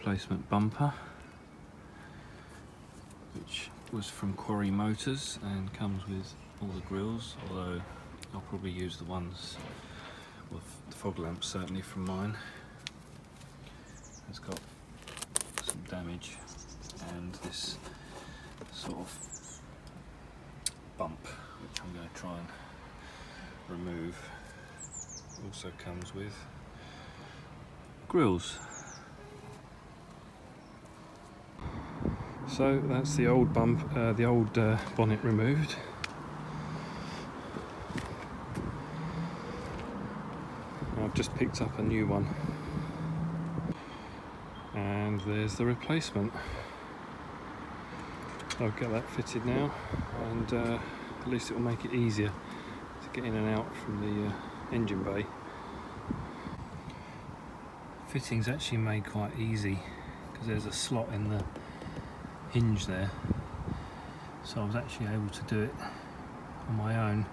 replacement bumper, which was from Quarry Motors and comes with all the grills, although I'll probably use the ones with the fog lamps, certainly from mine. It's got some damage, and this sort of bump, which I'm going to try and remove, also comes with grills. So that's the old bonnet removed. I've just picked up a new one, and there's the replacement. I'll get that fitted now, and at least it will make it easier to get in and out from the engine bay. Fitting's actually made quite easy because there's a slot in the hinge there, so I was actually able to do it on my own.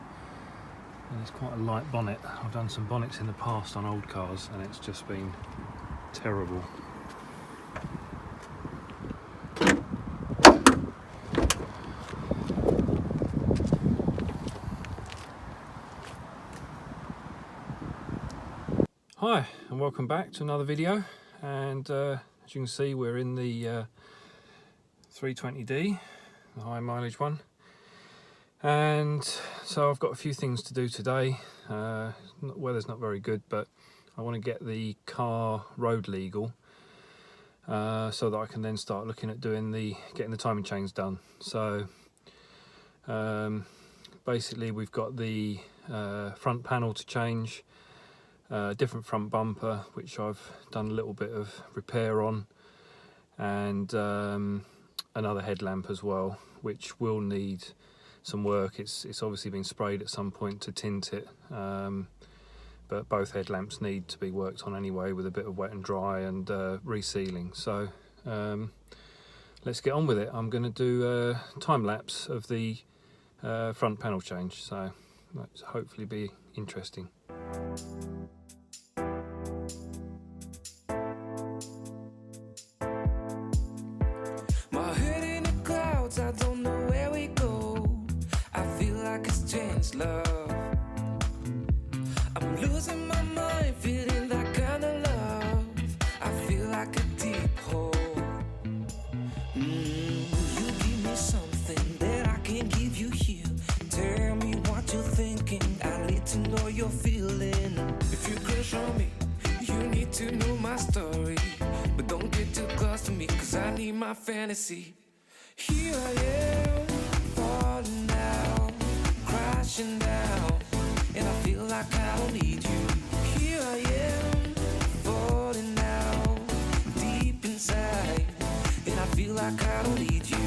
And it's quite a light bonnet. I've done some bonnets in the past on old cars and it's just been terrible. Hi and welcome back to another video, and as you can see we're in the 320d, the high mileage one. And so I've got a few things to do today. Weather's not very good, but I want to get the car road legal so that I can then start looking at getting the timing chains done. So basically we've got the front panel to change, different front bumper which I've done a little bit of repair on, and another headlamp as well, which will need some work. It's obviously been sprayed at some point to tint it, but both headlamps need to be worked on anyway with a bit of wet and dry and resealing. So let's get on with it. I'm going to do a time lapse of the front panel change, so that's hopefully be interesting. My head in the clouds, I don't know where we go. I feel like it's changed love. I'm losing my mind, feeling that kind of love. I feel like a deep hole. Will you give me something that I can't give you here? Tell me what you're thinking, I need to know you're feeling. If you crush on me, you need to know my story. But don't get too close to me, cause I need my fantasy. Here I am, falling down, crashing down, and I feel like I don't need you. Here I am, falling down, deep inside, and I feel like I don't need you.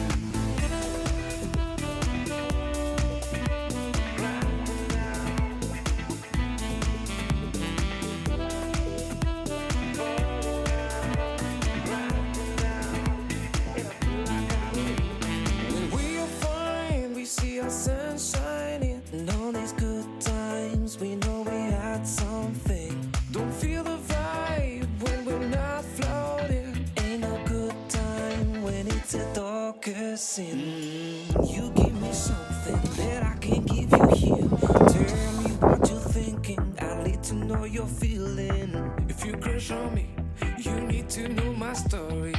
You give me something that I can't give you here. Tell me what you're thinking, I need to know you're feeling. If you crush on me, you need to know my story.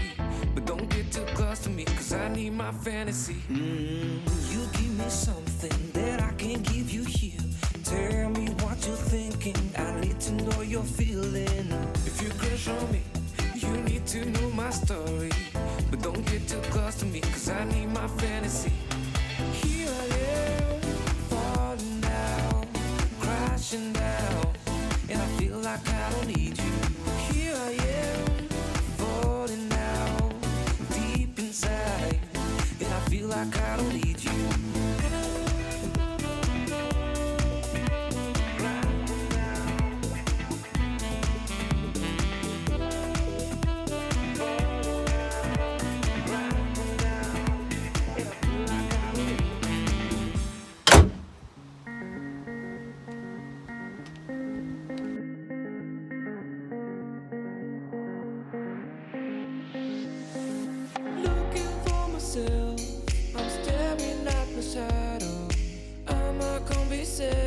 But don't get too close to me, cause I need my fantasy. You give me something that I can't give you here. Tell me what you're thinking, I need to know you're feeling. If you crush on me, you need to know my story. But don't get too close to me, cause I need my fantasy. Here I am, falling down, crashing down, and I feel like I don't need you. Here I am, falling down, deep inside, and I feel like I don't need you. pieces.